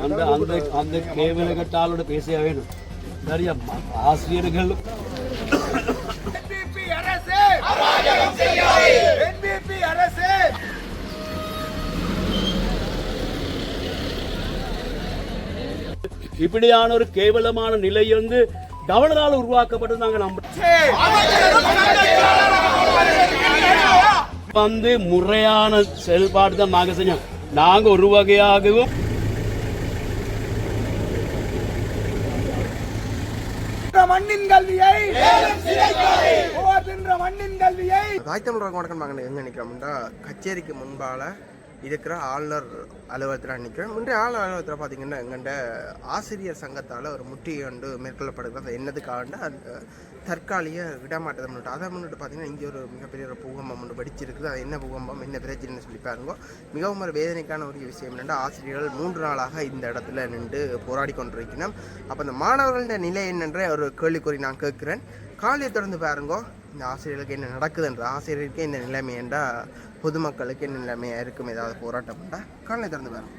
அந்த அந்த அந்த கேவல கட்டாலோட பேசிய வேணும். சரியா ஆசிரியர்கள் NPP அரசு அராஜகம் செய்யாதே. NPP அரசு இப்படியான ஒரு கேவலமான நிலை வந்து கவர்னரால் உருவாக்கப்பட்டது நாங்கள் வந்து முறையான செயல்பாடு தான் நாங்க செஞ்சோம். நாங்க ஒரு வகையாகவும் மண்ணின் கல்வியை மண்ணின் கல்வியை தாய்த்தமிழ் வணக்கம். நாங்கள் எங்கே நிற்கிறோம்னா கச்சேரிக்கு முன்பால் இருக்கிற ஆளுநர் அலுவலகத்தில் நிற்கிறோம். முந்தைய ஆளுநர் அலுவலகத்தில் பார்த்தீங்கன்னா எங்கள்கிட்ட ஆசிரியர் சங்கத்தால் ஒரு முற்றுகை மேற்கொள்ளப்படுகிறது. என்னதுக்காக அந்த தற்காலிக இடமாட்டத்தை முன்னிட்டு அதை முன்னிட்டு பார்த்தீங்கன்னா இங்கே ஒரு மிகப்பெரிய ஒரு பூகம்பம் ஒன்று வெடிச்சிருக்குது. அது என்ன பூகம்பம் என்ன பிரச்சனைன்னு சொல்லி பாருங்க. மிகவும் ஒரு வேதனைக்கான ஒரு விஷயம் என்னென்னா ஆசிரியர்கள் 3 நாளாக இந்த இடத்துல நின்று போராடி கொண்டிருக்கணும். அப்போ இந்த மாணவர்களோட நிலை என்னென்ற ஒரு கேள்விக்குறி நான் கேட்குறேன். காலையை தொடர்ந்து பாருங்க இந்த ஆசிரியர்களுக்கு என்ன நடக்குதுன்ற ஆசிரியருக்கு என்ன நிலைமை என்றால் பொதுமக்களுக்கு என்ன நிலைமையாக இருக்கும். ஏதாவது போராட்டம் உண்டா? காலையை திறந்து பாருங்க.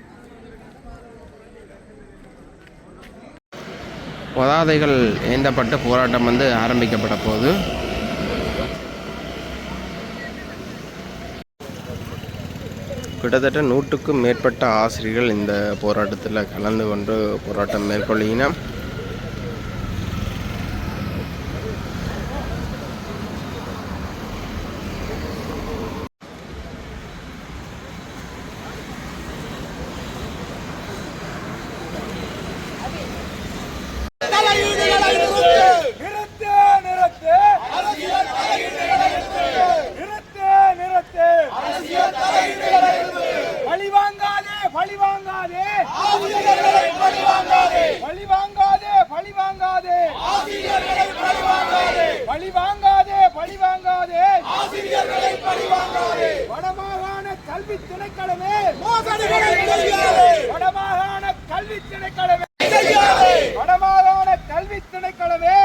பதாதைகள் ஏந்தப்பட்ட போராட்டம் ஆரம்பிக்கப்பட்ட போது கிட்டத்தட்ட 100க்கும் மேற்பட்ட ஆசிரியர்கள் இந்த போராட்டத்தில் கலந்து கொண்டு போராட்டம் மேற்கொள்ளினா. வடமாகாண கல்வி திணைக்களமே வடமாகாண கல்வி திணைக்களமே வடமாகாண கல்வி திணைக்களமே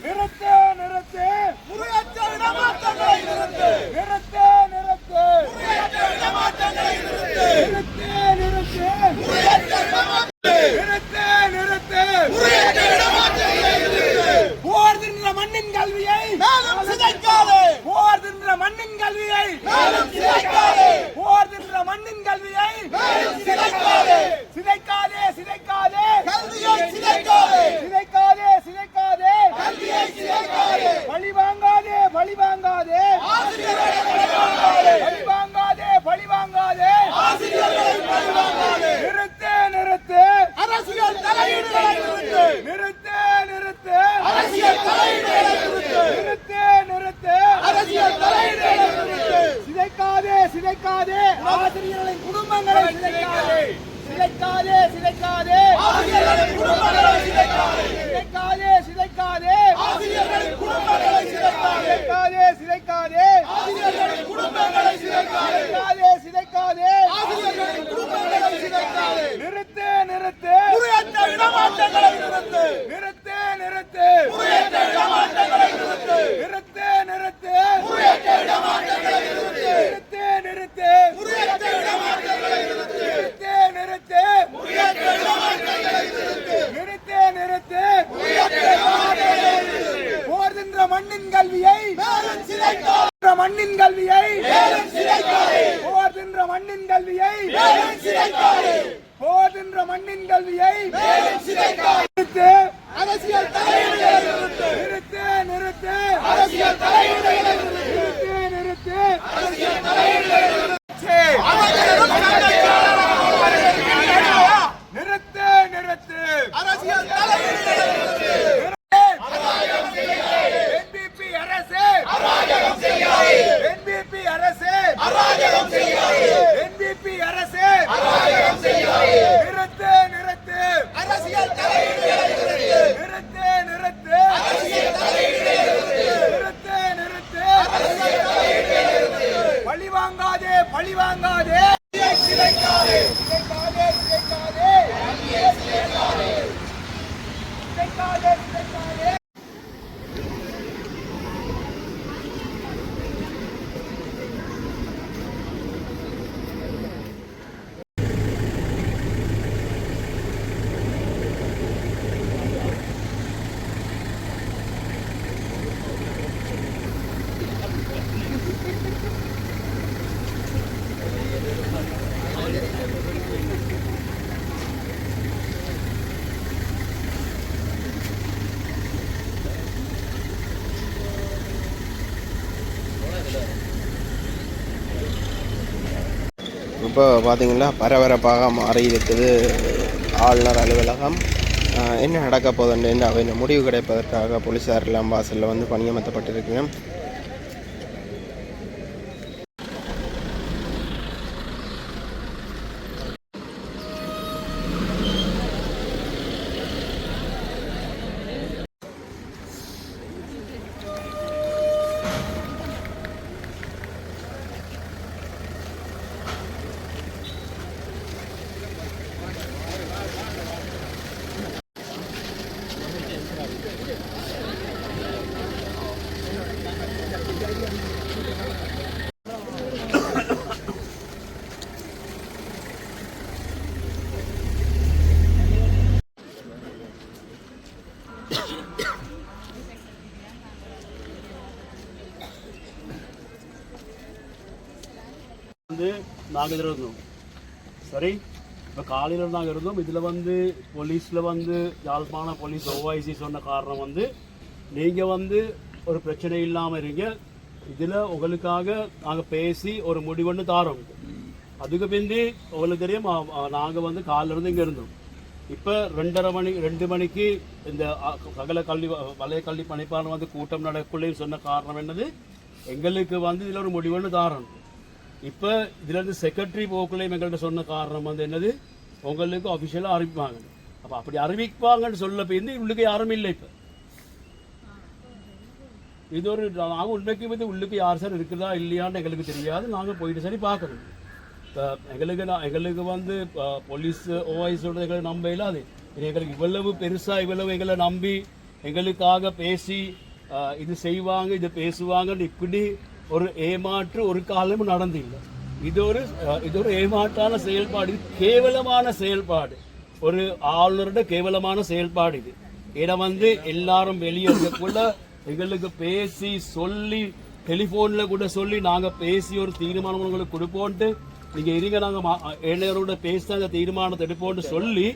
நிறுத்து நிறுத்து முறையற்ற இடமாற்றங்களை நிறுத்து நிறுத்து நிறுத்து முறையற்ற இடமாற்றங்களை நிறுத்து நிறுத்து நிறுத்து முறையற்ற இடமாற்றங்களை நிறுத்து நிறுத்து முறையற்ற இடமாற்றங்களை நிறுத்து போர்தின்ற மண்ணின் கல்வியை மேலும் சிதைக்காதே போர்தின்ற மண்ணின் கல்வியை மேலும் சிதைக்காதே போர்தின்ற மண்ணின் கல்வியை மேலும் சிதைக்காதே சிதைக்காதே சிதைக்காதே கல்வியை சிதைக்காதே சிதைக்காதே சிதைக்காதே கல்வியை சிதைக்காதே பழி வாங்காதே பழி வாங்காதே ஆசிரியர்களை பழி வாங்காதே பழி வாங்காதே பழி வாங்காதே ஆசிரியர்களை பழி வாங்காதே நிறுத்து நிறுத்து அரசியல் தலையீடுகளை நிறுத்து நிறுத்து நிறுத்து அரசியல் தலையீடுகளை நிறுத்து நிறுத்து நிறுத்து அரசியல் தலையீடுகளை நிறுத்து சிதைக்காதே சிதைக்காதே ஆசிரியர்களின் குடும்பங்களை சிதைக்காதே சிதைக்காதே சிதைக்காதே ஆசிரியர்களின் குடும்பங்களை சிதைக்காதே சிதைக்காதே சிதைக்காதே ஆசிரியர்களின் குடும்பங்களை சிதைக்காதே சிதைக்காதே ஆசிரியர்களின் குடும்பங்களை சிதைக்காதே சிதைக்காதே ஆசிரியர்களின் குடும்பங்களை சிதைக்காதே நிறுத்து நிறுத்து முறையற்ற இடமாற்றங்களை நிறுத்து நிறுத்து நிறுத்து முறையற்ற இடமாற்றங்களை நிறுத்து நிறுத்து நிறுத்து முறையற்ற இடமாற்றங்களை நிறுத்து நிறுத்து நிறுத்து முறையற்ற இடமாற்றங்களை நிறுத்து நிறுத்து நிறுத்து முறையற்ற இடமாற்றங்களை நிறுத்து நிறுத்து நிறுத்து முறையற்ற இடமாற்றங்களை நிறுத்து போர்தின்ற மண்ணின் கல்வியை மேலும் சிதைக்காதே மண்ணின் கல்வியை மேலும் சிதைக்காதே போர்தின்ற மண்ணின் கல்வியை மேலும் சிதைக்காதே போர்தின்ற மண்ணின் கல்வியை மேலும் சிதைக்காதே அரசியல் தலையீடுகளை நிறுத்து நிறுத்து நிறுத்து அரசியல் தலையீடுகளை நிறுத்து நிறுத்து அரசியல் தலையீடுகளை நிறுத்து நிறுத்து நிறுத்து அரசியல் தலையீடுகளை நிறுத்து NPP அரசு அராஜகம் செய்யாதே NPP அரசு அராஜகம் செய்யாதே NPP அரசு அராஜகம் செய்யாதே நிறுத்து நிறுத்து அரசியல் தலையீடுகளை நிறுத்து நிறுத்து நிறுத்து அரசியல் தலையீடுகளை நிறுத்து நிறுத்து அரசியல் தலையீடுகளை நிறுத்து பழி வாங்காதே பழி வாங்காதே சிதைக்காதே சிதைக்காதே சிதைக்காதே சிதைக்காதே சிதைக்காதே சிதைக்காதே இப்போ பார்த்தீங்கன்னா பரபரப்பாக மாறி இருக்குது ஆளுநர் அலுவலகம். என்ன நடக்க போகுதுன்னு அவை முடிவு கிடைப்பதற்காக போலீஸார் எல்லாம் வாசலில் வந்து பணியமர்த்தப்பட்டிருக்கிறேன். நாங்கள் இதில் இருந்தோம். சரி, இப்போ காலையில் நாங்கள் இருந்தோம். இதில் வந்து போலீஸில் வந்து யாழ்ப்பாண போலீஸ் ஓஐசி சொன்ன காரணம் வந்து நீங்கள் வந்து ஒரு பிரச்சனை இல்லாமல் இருங்க, இதில் உங்களுக்காக நாங்கள் பேசி ஒரு முடிவுன்னு தாரோம். அதுக்கு பிந்தி உங்களுக்கு தெரியும் நாங்கள் வந்து காலையில் இருந்து இங்கே இருந்தோம். இப்போ 2 மணிக்கு இந்த வலய கல்வி பணிப்பாளர் வந்து கூட்டம் நடக்குள்ளேயும் சொன்ன காரணம் என்னது, எங்களுக்கு வந்து இதில் ஒரு முடிவுன்னு தாரோம். இப்போ இதிலிருந்து செக்ரட்டரி போக்குள்ளையும் எங்கள்கிட்ட சொன்ன காரணம் வந்து என்னது, உங்களுக்கு அஃபிஷியலாக அறிவிப்பாங்க. அப்போ அப்படி அறிவிப்பாங்கன்னு சொல்ல போயிருந்து உள்ளுக்கு யாரும் இல்லை. இப்போ இது ஒரு நாங்கள் உண்மைக்கு வந்து உள்ளுக்கு யார் சார் இருக்குதா இல்லையான்னு எங்களுக்கு தெரியாது. நாங்கள் போயிட்டு சரி பார்க்கணும். இப்போ எங்களுக்கு வந்து போலீஸ் ஓஐஸோட எங்களை நம்ப இல்லாது. எங்களுக்கு இவ்வளவு பெருசாக இவ்வளவு எங்களை நம்பி எங்களுக்காக பேசி இது செய்வாங்க இது பேசுவாங்கன்னு இப்படி ஒரு ஏமாற்று ஒரு காலமும் நடந்தில்லை. இது ஒரு ஏமாற்றான செயல்பாடு, இது கேவலமான செயல்பாடு, ஒரு ஆளுநரோட கேவலமான செயல்பாடு இது. ஏன்னா வந்து எல்லாரும் வெளியே இருக்கக்குள்ள எங்களுக்கு பேசி சொல்லி டெலிஃபோன்ல கூட சொல்லி நாங்கள் பேசி ஒரு தீர்மானம் உங்களுக்கு கொடுப்போன்ட்டு நீங்கள் இருங்க நாங்கள் ஏழையரோட பேசி அந்த தீர்மானத்தை எடுப்போன்னு சொல்லி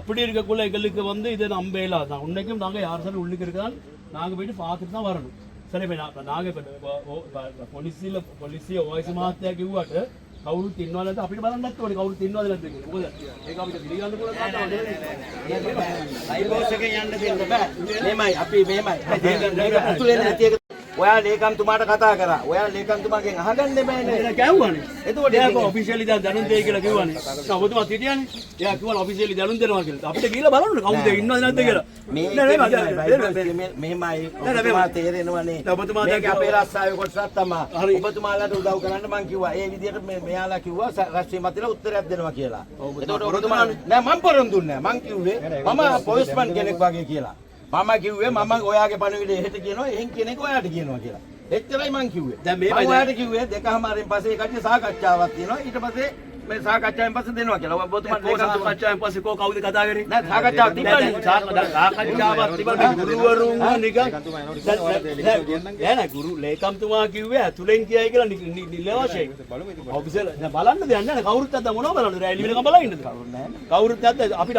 அப்படி இருக்கக்குள்ள எங்களுக்கு வந்து இதை நம்பல. நான் உன்னைக்கும் நாங்கள் யார் சார் உள்ளுக்கு இருக்கான்னு நாங்கள் போயிட்டு பார்த்துட்டு தான் வரணும். சரி, நாங்கள் இப்போ පොලිසිය ඔයස මහත්තයා කිව්වට කවුරුත් ඉන්නව නැද්ද අපිට බලන්න නැත්නම් කවුරුත් ඉන්නවද නැද්ද කියලා. මොකද ඒක අපිට පිළිගන්න පුළුවන් කතාවක් නෙවෙයි. ලයිබෝස් එකෙන් යන්න දෙන්න බෑ. මෙහෙමයි අපි මෙහෙමයි. පුතුලේ නැති එක ඔයා ලේකම්තුමාට කතා කරා. ඔයා ලේකම්තුමාගෙන් අහගන්න බෑනේ. ඒක කැව්වනේ. එතකොට එයා ඔෆිෂියලි දැනුම් දෙයි කියලා කිව්වනේ. ඔබතුමා හිටියානේ. එයා කිව්වා ඔෆිෂියලි දැනුම් දෙනවා කියලා. අපිට ගිහලා බලන්න කවුද ඉන්නවද නැද්ද කියලා. මෙහෙමයි. ඔබතුමා තේරෙනවනේ. මේක අපේ රස්සාවේ කොටසක් තමයි. ඔබතුමාලාට උදව් කරන්න මං කිව්වා. ඒ විදිහට මෙයාලා කිව්වා රාष्ट्रीय මතල උත්තරයක් දෙනවා කියලා. එතකොට ඔබතුමා නෑ මං පොරොන්දුන්නේ නෑ. මං කිව්වේ මම පොලිස්මන් කෙනෙක් වගේ කියලා. මම කිව්වේ මම ඔයාගේ පණිවිඩය එහෙට කියනවා එහෙන් කෙනෙක් ඔයාට කියනවා කියලා. එච්චරයි මං කිව්වේ. දැන් මේ ඔයාට කිව්වේ 2:00 පස්සේ කට්ටිය සාකච්ඡාවක් තියෙනවා. ඊට පස්සේ මේ සාකච්ඡාවෙන් පස්සේ දෙනවා කියලා. ඔබතුමා සාකච්ඡාවෙන් පස්සේ කවුද කතා කරේ? නෑ සාකච්ඡාවක් තිබ්බනේ. සාකච්ඡාවක් තිබ්බනේ ගුරුවරුන් නිකන් නෑ ගුරු ලේකම්තුමා කිව්වේ ඇතුලෙන් කියයි කියලා නිලවශයෙන්. ඔෆිසියල් දැන් බලන්න දෙයක් නෑ. කවුරුත් නැත්නම් මොනව බලන්නද? රැලි වෙනකම් බලන් ඉන්නද? කවුරුත් නැත්නම් අපිට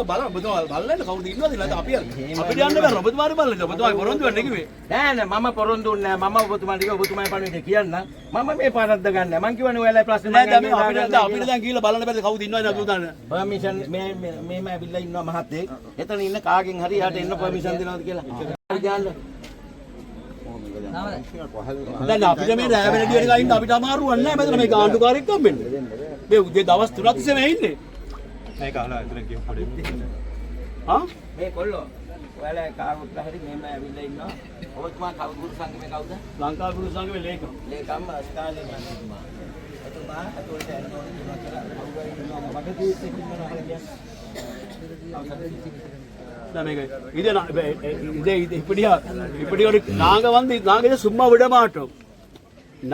බලන්න ඔබතුමා බලන්න කවුද ඉන්නවද කියලා අපිට යන්න බෑ. ඔබතුමාට බලන්න. ඔබතුමා පොරොන්දු වෙන්න කිව්වේ. නෑ මම පොරොන්දුන්නේ නෑ. මම ඔබතුමාට කිව්වා ඔබතුමාගේ පණිවිඩය කියන්න. මම මේ පාරද්ද ගන්න නෑ. මං කියවනේ ඔයාලා ප්‍රශ්න නෑ. අපිට දැන් ගිහලා බලන්න බැරිද කවුද ඉන්නවද නැද්ද උදාන පර්මිෂන් මේම ඇවිල්ලා ඉන්නවා මහත්තයෙක්. එතන ඉන්න කාගෙන් හරි යාට එන්න පර්මිෂන් දෙනවද කියලා. හරි ගන්න. දැන් අපිට මේ රෑ වෙන දියර ගිහින් අපිට අමාරුවක් නැහැ. මෙතන මේ ගාන්ඩුකාරයෙක් හම්බෙන්න. මේ උදේ දවස් 3ක් තිස්සේ මේ ඉන්නේ. මේක අහලා ඉතින් කියමු පොඩි. හා? මේ කොල්ලෝ ඔයාලා කාරුත් හරි මේම ඇවිල්ලා ඉන්නවා. ඔබතුමා කවුරු සංගමේ කවුද? ලංකා ගුරු සංගමේ ලේකම්. ලේකම් ස්ථානයේ මන්ත්‍රීතුමා. එතුමා අතෝට යන්න ඕන කියලා කියලා මට දීස් එකකින් යනවා කියන්නේ. இப்படி ஒரு நாங்க இதை சும்மா விட மாட்டோம்.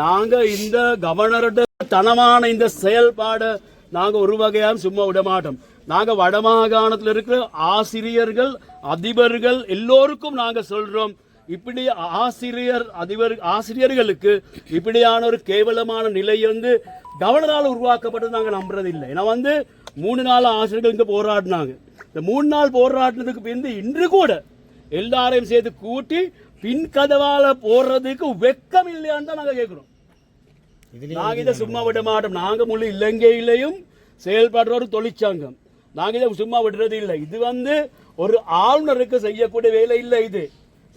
நாங்க இந்த கவர்னரோட தனமான இந்த செயல்பாடு நாங்க ஒரு வகையாக சும்மா விட மாட்டோம். நாங்க வடமாகாணத்தில் இருக்கிற ஆசிரியர்கள் அதிபர்கள் எல்லோருக்கும் நாங்க சொல்றோம், இப்படி ஆசிரியர்களுக்கு இப்படியான ஒரு கேவலமான நிலை வந்து கவர்னரால் உருவாக்கப்பட்டது நாங்க நம்புறது இல்லை. ஏன்னா 3 நாள் ஆசிரியர்கள் இங்க போராடினாங்க. இந்த 3 நாள் போராட்டினதுக்கு பின்பு இன்று கூட எல்லாரையும் சேர்த்து கூட்டி பின் கதவால போடுறதுக்கு வெக்கம் இல்லையான்னு தான் நாங்க கேட்கிறோம். நாங்கள் இதை சும்மா விட மாட்டோம். நாங்கள் முழு இலங்கையிலையும் செயல்படுற ஒரு தொழிற்சங்கம். நாங்கள் இதை சும்மா விடுறது இல்லை. இது ஒரு ஆளுநருக்கு செய்யக்கூடிய வேலை இல்லை. இது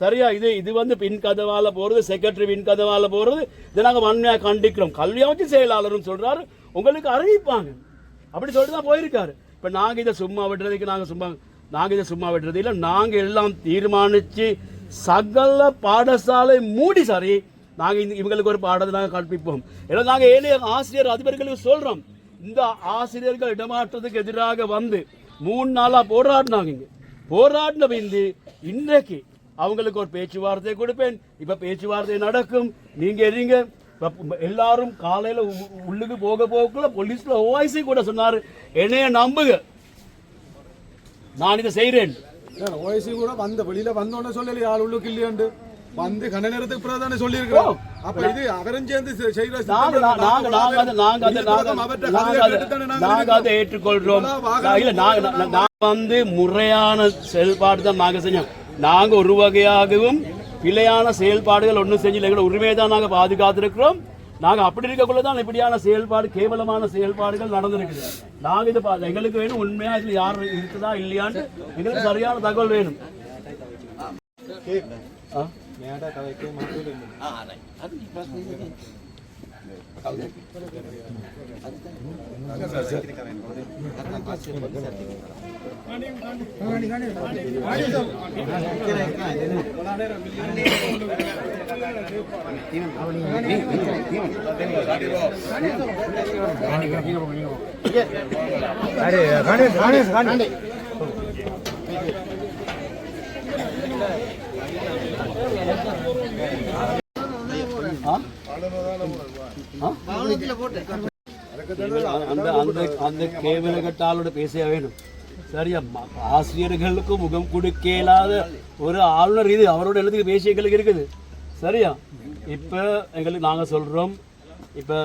சரியா? இது பின் கதவால போறது, செக்ரட்டரி பின் கதவால போறது. இதை நாங்கள் வன்மையாக கண்டிக்கிறோம். கல்வி அமைச்சு செயலாளரும் சொல்றாரு, உங்களுக்கு அறிவிப்பாங்க அப்படி சொல்லிட்டு தான் போயிருக்காரு. இப்போ நாங்கள் இதை சும்மா விடுறதுக்கு நாங்கள் இதை சும்மா விடுறது இல்லை. நாங்கள் எல்லாம் தீர்மானிச்சு சகல பாடசாலை மூடி சரி நாங்கள் இவங்களுக்கு ஒரு பாடத்தை நாங்கள் கற்பிப்போம். ஏன்னா நாங்கள் ஏழைய ஆசிரியர் அதிபர்களுக்கு சொல்கிறோம், இந்த ஆசிரியர்கள் இடமாற்றத்துக்கு எதிராக 3 நாளாக போராடினாங்க. இங்கே போராடின பிந்து இன்றைக்கு அவங்களுக்கு ஒரு பேச்சுவார்த்தை கொடுப்பேன். இப்போ பேச்சுவார்த்தை நடக்கும். நீங்கள் எரிங்க. எல்லாரும் காலையில் உள்ளுக்கு போகக்குள்ள போலீஸில் ஓய்சி கூட சொன்னார், என்னைய நம்புங்க, நான் இதை செய்கிறேன். ஓய்சி கூட வெளியில வந்தோன்னு சொல்லி ஆள் உள்ளுக்கு இல்லையாண்டு கன நேரத்துக்கு பிறகு சொல்லியிருக்கிறோம். அப்ப இது அவரும் சேர்ந்து அதை ஏற்றுக்கொள்றோம். முறையான செயல்பாடு தான் நாங்க செஞ்சோம். நாங்க ஒரு வகையாகவும் பிழையான செயல்பாடுகள் ஒன்றும் செஞ்சு எங்களோட உரிமையை தான் நாங்க பாதுகாத்திருக்கிறோம். நாங்க அப்படி இருக்கக்குள்ளதான் இப்படியான செயல்பாடு, கேவலமான செயல்பாடுகள் நடந்திருக்குது. நாங்க இது எங்களுக்கு வேணும், உண்மையா இதுல யார் இருக்குதா இல்லையான்னு எங்களுக்கு சரியான தகவல் வேணும். அந்த கேவல கட்டாளோட பேச வேணும். சரியா? ஆசிரியர்களுக்கு முகம் கொடுக்கலாத ஒரு ஆளுநர் இது அவரோட எழுதுக்கு பேசிய எங்களுக்கு இருக்குது. சரியா? இப்போ எங்களுக்கு நாங்கள் சொல்கிறோம், இப்போ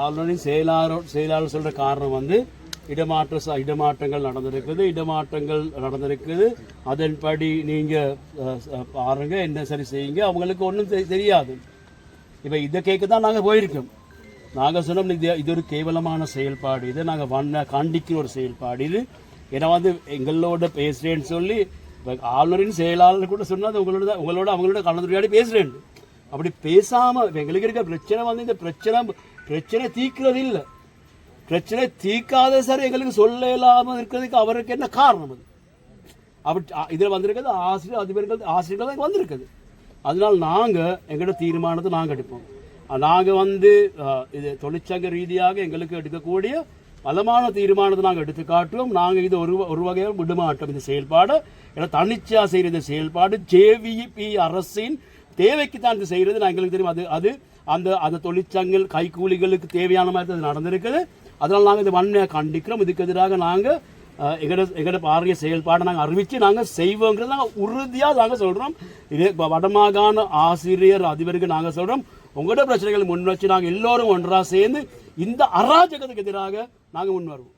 ஆளுநரின் செயலாளர் சொல்கிற காரணம் இடமாற்றங்கள் நடந்திருக்குது. அதன்படி நீங்கள் பாருங்க, என்ன சரி செய்யுங்க. அவங்களுக்கு ஒன்றும் தெரியாது. இப்போ இதை கேட்க தான் நாங்கள் போயிருக்கோம். நாங்கள் சொன்னோம், இது ஒரு கேவலமான செயல்பாடு, இதை நாங்கள் கண்டிக்கிற ஒரு செயல்பாடு இது. ஏன்னா எங்களோட பேசுகிறேன்னு சொல்லி ஆளுநரின் செயலாளர் கூட சொன்னால் அவங்களோட கலந்துரையாடி பேசுகிறேன். அப்படி பேசாமல் எங்களுக்கு இருக்க பிரச்சனை இந்த பிரச்சனை தீர்க்கிறது இல்லை. பிரச்சனை தீர்க்காத சார் எங்களுக்கு சொல்ல இல்லாமல் இருக்கிறதுக்கு அவருக்கு என்ன காரணம்? அது அப்படி இதில் வந்திருக்கிறது ஆசிரியர்கள் தான் வந்திருக்குது. அதனால் நாங்கள் எங்களோட தீர்மானத்தை நாங்கள் எடுப்போம். நாங்கள் இது தொழிற்சங்க ரீதியாக எங்களுக்கு எடுக்கக்கூடிய பலமான தீர்மானத்தை நாங்கள் எடுத்து காட்டுவோம். நாங்கள் இது ஒரு வகையாக விடமாட்டோம். இந்த செயல்பாடு ஏன்னா தனிச்சா செய்கிற இந்த செயல்பாடு ஜேவிபி அரசின் தேவைக்கு தான் இது செய்கிறது. எங்களுக்கு தெரியும் அது அந்த தொழிற்சங்கள் கைக்கூலிகளுக்கு தேவையான மாதிரி அது நடந்திருக்குது. அதனால் நாங்கள் இதை வன்மையாக கண்டிக்கிறோம். இதுக்கு எதிராக நாங்கள் எங்களோட பாரிய செயல்பாடை நாங்கள் அறிவித்து நாங்கள் செய்வோங்கிறது நாங்கள் உறுதியாக நாங்கள் சொல்கிறோம். இதே வடமாகாண ஆசிரியர் அதிபருக்கு நாங்கள் சொல்கிறோம், உங்களோட பிரச்சனைகளை முன் வச்சு நாங்கள் எல்லோரும் ஒன்றாக சேர்ந்து இந்த அராஜகத்துக்கு எதிராக நாங்கள் முன் வருவோம்.